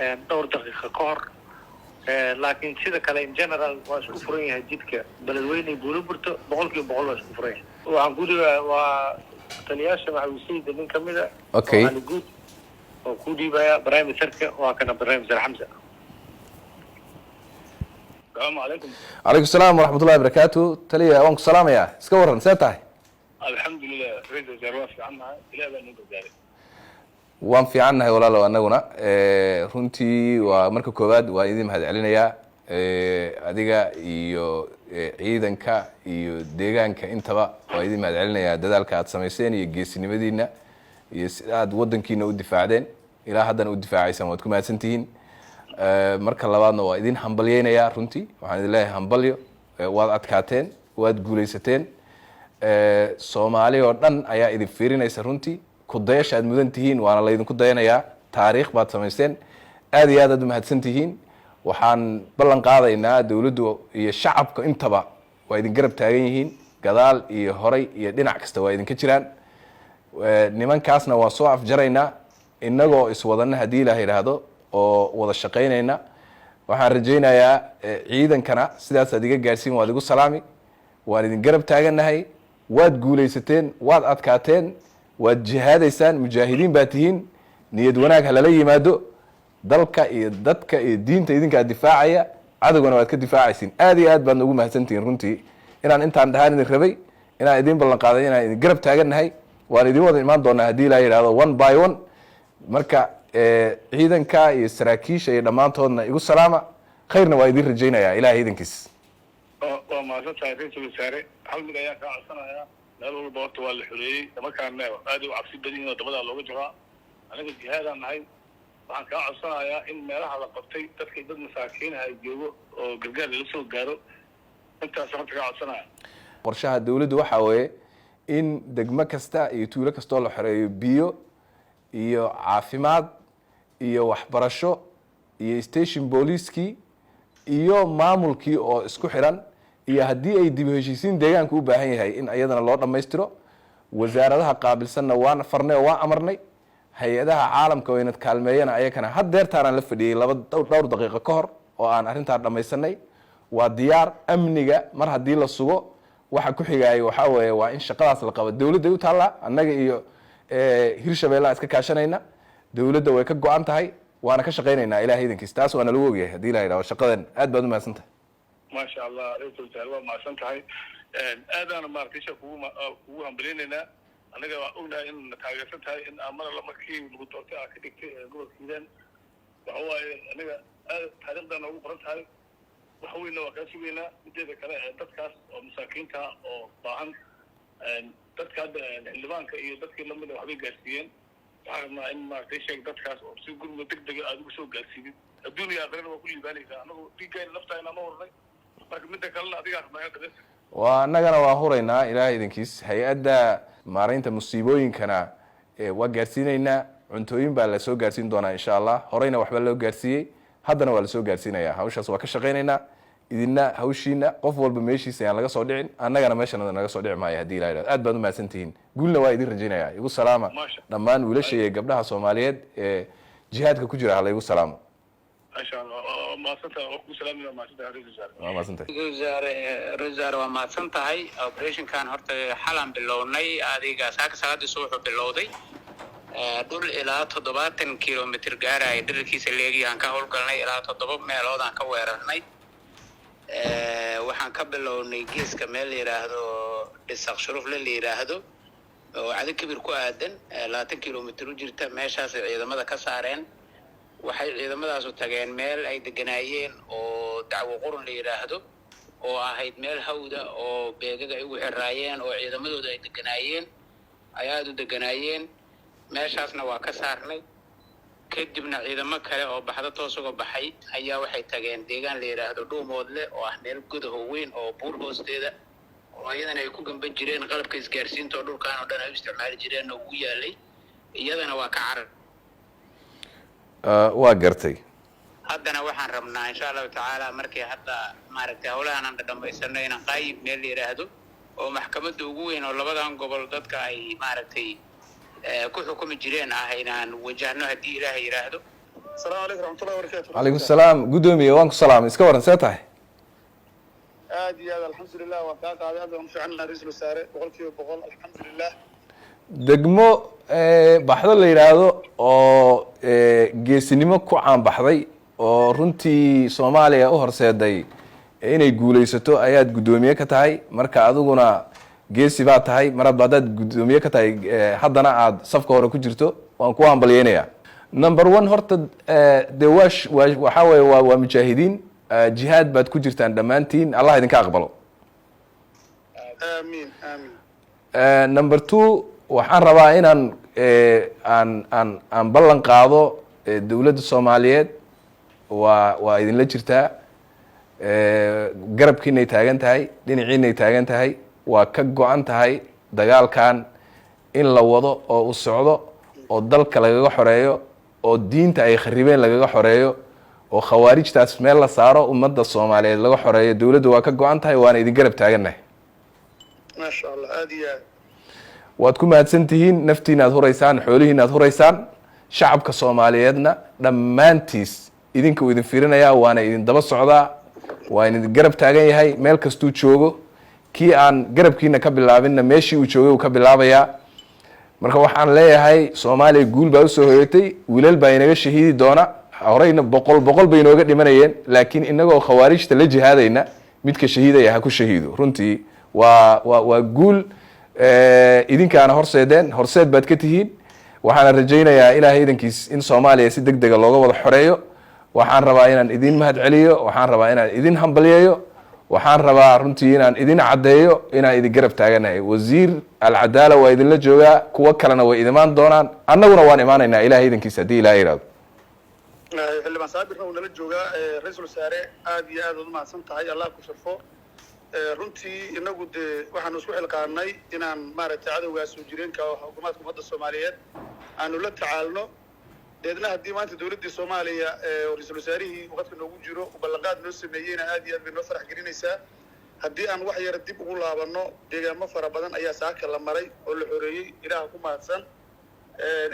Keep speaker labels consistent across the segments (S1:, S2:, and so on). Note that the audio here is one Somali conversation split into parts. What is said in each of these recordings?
S1: دور دقيقة كهر لكن سيدا كلا إن جنرال واسكو فرين هجيتك بلدويني بولو برتو بقولك بقول واسكو فرين وعنقول وتلياشة مع الوسيد من كمدة
S2: أوكي
S1: وعنقول وكودي بيا برايم سركة وكان برايم زر حمزة. السلام عليكم.
S2: عليكم السلام ورحمة الله وبركاته. تلي وانك سلام يا سكورن ساتاي.
S1: الحمد لله ريد جرواس عنها إلى أن نقول ذلك.
S2: waan fiicannahay walaalow annaguna runtii waa marka koowaad waa idin mahad celinayaa adiga iyo ciidanka iyo deegaanka intaba waa idin mahad celinayaa dadaalka aad samayseen iyo geesinimadiina iyo sida aad wadankiina u difaacdeen ilaa haddana u difaacaysaan waad ku mahadsantihiin marka labaadna waa idin hambalyeynayaa runtii waxaan idin leeyahay hambalyo waad adkaateen waad guulaysateen soomaali oo dhan ayaa idin fiirinaysa runtii kudayasha aad mudan tihiin waana laydinku dayanayaa taariikh baad samaysteen aad iyo aad aad u mahadsan tihiin waxaan ballan qaadaynaa dawladdu iyo shacabka intaba waa idin garab taagan yihiin gadaal iyo horay iyo dhinac kasta waa idinka jiraan nimankaasna waa soo afjaraynaa innagoo iswadana haddii ilaah yidhaahdo oo wada shaqaynayna waxaan rajaynayaa ciidankana sidaas aad iga gaadhsiin waad igu salaami waan idin garab taagannahay waad guulaysateen waad adkaateen waad jihaadaysaan mujaahidiin baa tihiin niyad wanaag ha lala yimaado dalka iyo dadka iyo diinta idinkaa difaacaya cadowgana waad ka difaacaysiin aad iyo aad baad noogu mahadsantihiin runtii inaan intaan dhahaan idin rabay inaan idin ballan qaaday inaan idin garab taagannahay waan idin wada imaan doonaa haddii ilaa yidhahdo one by one marka ciidanka iyo saraakiisha iyo dhammaantoodna igu salaama khayrna waa idin rajaynayaa ilahay idankiis
S1: waa mahadsantahay ra-iisul wasaare hal mid ayaan kaa codsanayaa meel walba horta waa la xoreeyey nimankaan aad u cabsi badan yihin oo dabadaa looga jiraa aniga jihaadaan nahay waxaan kaa codsanayaa in meelaha la qabtay dadkii dad masaakiinaha joogo oo gargaar lala soo gaaro intaas horta kaa codsanaya
S2: qorshaha dawladdu waxaa weeye in degmo kasta iyo tuulo kastoo la xoreeyo biyo iyo caafimaad iyo waxbarasho iyo station booliiskii iyo maamulkii oo isku xiran iyo haddii ay dib u heshiisiin deegaanka u baahan yahay in iyadana loo dhammaystiro wasaaradaha qaabilsanna waan farnay oo waan amarnay hay-adaha caalamka oo inad kaalmeeyana ayakana haddeertaanaan la fadhiyey dhowr daqiiqo ka hor oo aan arrintaa dhammaysanay waa diyaar amniga mar haddii la sugo waxa ku xigaaya waxaa weeye waa in shaqadaas la qabo dawladday u taallaa annaga iyo hirshabeellaa iska kaashanayna dawladda way ka go-an tahay waana ka shaqaynaynaa ilahay idankiis taas waana lagu ogyahay haddii la yidhahdo shaqadan aad baad u mahadsan tahay
S1: ما شاء الله رئيس الوزراء waa mahadsantahay aadana maartay kugu hambaleynaynaa anaga waa ognahay in taageersan tahay in amar la markii lagu doortay ka dhigtay gobolkiidan waxa waaye anaga taariikhdan ugu qoran tahay waxa weyn waa ka sugeynaa mideeda kale dadkaas oo masaakiinta oo baahan dadka xildhibaanka iyo dadkii lamid waxbay gaarsiiyeen waxaana in maartay sheeg dadkaas oo si gurmad degdeg ah ugu soo gaarsiiyay adduunka aakhirada waa ku liibaanaysaa anagu dhiigayna naftaayna ma warnay marka midda kalena adiga aqbaayo
S2: waa annagana waa huraynaa ilaahay idankiis hay-adda maaraynta musiibooyinkana waa gaarsiinaynaa cuntooyin baa la soo gaarsiin doonaa insha allah horeyna waxba loo gaarsiiyey haddana waa la soo gaarsiinayaa hawshaas waa ka shaqaynaynaa idina hawshiina qof walba meeshiisa ayaan laga soo dhicin annagana meeshana naga soo dhici maayo haddii ilaha yidhahdo aad baad u mahadsan tihiin guulna waa idin rajaynayaa igu salaama dhammaan wiilasha iyo gabdhaha soomaaliyeed ee jihaadka ku jira hala igu salaamo
S3: رزار وما سنتهاي operation كان هرت حلم باللوني هذه ساك ساعات سوق باللودي دول إلى 7 كيلومتر جارة دركيس اللي عن كهول قلنا إلى 7 ميلود عن كويرناي وحن كبلوني جيس كمل يراهدو الساق شروف للي يراهدو وعدد كبير كوادن 2 كيلومتر وجرت ماشى إذا ماذا كسرين waxay ciidamadaas u tageen meel ay deganaayeen oo dacwo qoran la yiraahdo oo ahayd meel hawda oo beegaga ay ugu xiraayeen oo ciidamadooda ay deganaayeen ayaad u deganaayeen meeshaasna waa ka saarnay kadibna ciidamo kale oo baxda toos uga baxay ayaa waxay tageen deegaan la yiraahdo Dhuumoodle oo ah meel gudaha weyn oo buur hoosteeda oo iyadana ay ku gamban jireen qalabka isgaarsiinta oo dhulkaan oo dhan ay isticmaali jireen oo u yaalay iyadana waa ka carar
S2: waa gartay
S3: haddana waxaan rabnaa insha Allah taala markii hadda maaragtay hawlahan aan dhameysano inaan qayb meel yiraahdo oo maxkamadda ugu weyn oo labadan gobol dadka ay maaragtay ku xukumi jireen ah inaan wajahno hadii Ilaahay yiraahdo
S1: السلام عليكم ورحمة الله وبركاته.
S2: calaykum السلام gudoomiye waan ku salaamay iska waran see tahay
S1: aad iyo aad alxamdulilah waan kaa qaaday aad baan u fiicannaa ra-iisul wasaare boqolkiiba boqol alxamdulilah.
S2: degmo baxdo la yidhaahdo oo geesinimo ku caanbaxday oo runtii soomaaliya u horseeday inay guulaysato ayaad guddoomiye ka tahay marka adiguna geesi baa tahay mar haddaad guddoomiye ka tahay haddana aad safka hore ku jirto waan ku hambalyeynayaa number one horta dee waxaa weeye waa mujaahidiin jihaad baad ku jirtaan dhammaantiin allah idinka aqbalo
S1: amiin amiin.
S2: number two waxaan rabaa inaan aan ballan qaado dowladda soomaaliyeed waa idinla jirtaa garabkiinay taagan tahay dhinaciinay taagan tahay waa ka go-an tahay dagaalkan in la wado oo u socdo oo dalka lagaga xoreeyo oo diinta ay kharibeen lagaga xoreeyo oo khawaarijtaas meel la saaro ummadda soomaaliyeed laga xoreeyo dowladda waa ka go-an tahay waana idin garab taagannahay
S1: maasha allah aad iyo aad
S2: waad ku mahadsan tihiin naftiina aad huraysaan xoolihiina aad huraysaan shacabka soomaaliyeedna dhammaantiis idinka uu idin fiirinayaa waana idin daba socdaa waa idin garab taagan yahay meel kastuu joogo kii aan garabkiina ka bilaabinna meeshii uu joogay uu ka bilaabayaa marka waxaan leeyahay soomaaliya guul baa usoo hoyatay wiilal baa inaga shahiidi doona horeyna boqol bay inooga dhimanayeen laakiin inagoo khawaarijta la jihaadayna midka shahiidaya ha ku shahiido runtii waa guul idinkaana horseed baad ka tihiin waxaana rajaynayaa ilaahay idankiis in soomaaliya si deg dega looga wada xoreeyo waxaan rabaa inaan idin mahad celiyo waxaan rabaa inaan idin hambalyeeyo waxaan rabaa runtii inaan idin caddeeyo inaan idin garab taaganahay wasiir alcadaala waa idinla joogaa kuwo kalena way idimaan doonaan annaguna waan imaanaynaa ilahay idankiis haddii ilahay yihahdo
S1: xildhibaan saabirna uu nala joogaa ra-iisul wasaare aad iyo aad uad umahadsan tahay allah ku sharfo runtii inagu dee waxaanu isku xilqaanay inaan maaragtay cadowgaas soo jireenka xukuumaadka ummadda soomaaliyeed aanu la tacaalno deedna haddii maanta dowladdii soomaaliya ra-iisul wasaarihii waqadka noogu jiro uu ballanqaad noo sameeyeyna aad iyo aad bay noo farax gelinaysaa haddii aan wax yara dib ugu laabanno deegaamo fara badan ayaa saaka la maray oo la xoreeyey ilaaha ku mahadsan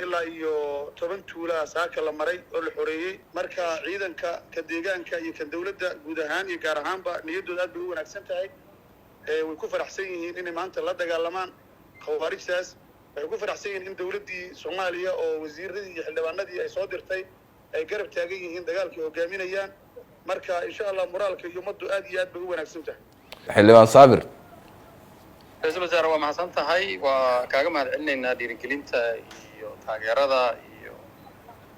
S1: ilaa iyo 10 tuulaa saaka la maray oo la xoreeyey marka ciidanka ka deegaanka iyo kan dowladda guud ahaan iyo gaar ahaanba niyaddooda aad bay u wanaagsan tahay way ku faraxsan yihiin inay maanta la dagaalamaan khawaarijtaas waxay ku faraxsan yihiin in dowladdii soomaaliya oo wasiiradii iyo xildhibaanadii ay soo dirtay ay garab taagan yihiin dagaalkii hogaaminayaan marka insha allah moraalka iyo ummaddu aad iyo aad bay u wanaagsan tahay
S2: xildhibaan saabir
S4: ra-iisul wasaare waa mahadsan tahay waa kaaga mahad celinaynaa dhiirigelinta iyo taageerada iyo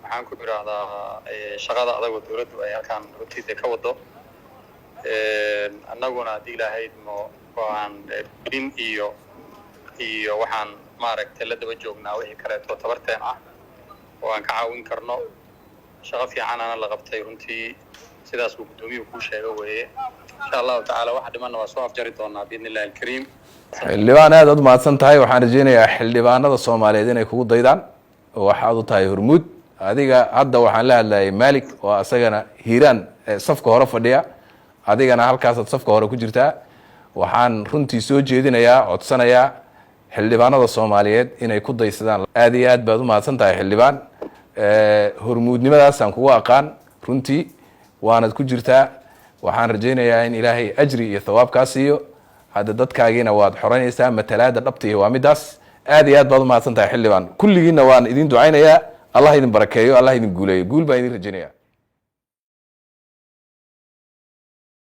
S4: maxaan ku idhaahdaa shaqada adagoo dowladdu ay halkaan runtiisa ka wado annaguna haddii ilaahayd waan gelin iyo waxaan maaragtay la daba joognaa wixii kaleeto tabarteen ah oo aan ka caawin karno shaqo fiicanana la qabtay runtii sidaas uu guddoomiyuhu kuu sheega weeye insha allahu tacaala waxa dhimanna waa soo afjari doonaa biidni illahi alkariim
S2: xildhibaan aad aad mahadsan tahay waxaan rajaynayaa xildhibaanada soomaaliyeed inay kugu daydaan oo waxaad u tahay hormuud adiga hadda waxaan la hadlayay malik oo asagana hiiraan safka hore fadhiya adigana halkaasaad safka hore ku jirtaa waxaan runtii soo jeedinayaa codsanayaa xildhibaanada soomaaliyeed inay ku daysadaan aad iyo aad baad u mahadsan tahay xildhibaan hormuudnimadaasaan kugu aqaan runtii waanad ku jirtaa waxaan rajaynayaa in ilaahay ajri iyo thawaab kaa siiyo hadda dadkaagiina waad xoranaysaa matalaada dhabtiihi waa midaas aad iyo aad baad u mahadsan tahay xildhibaan kulligiina waan idin ducaynayaa allah idin barakeeyo allah idin guuleeyo guul baan idin rajaynaya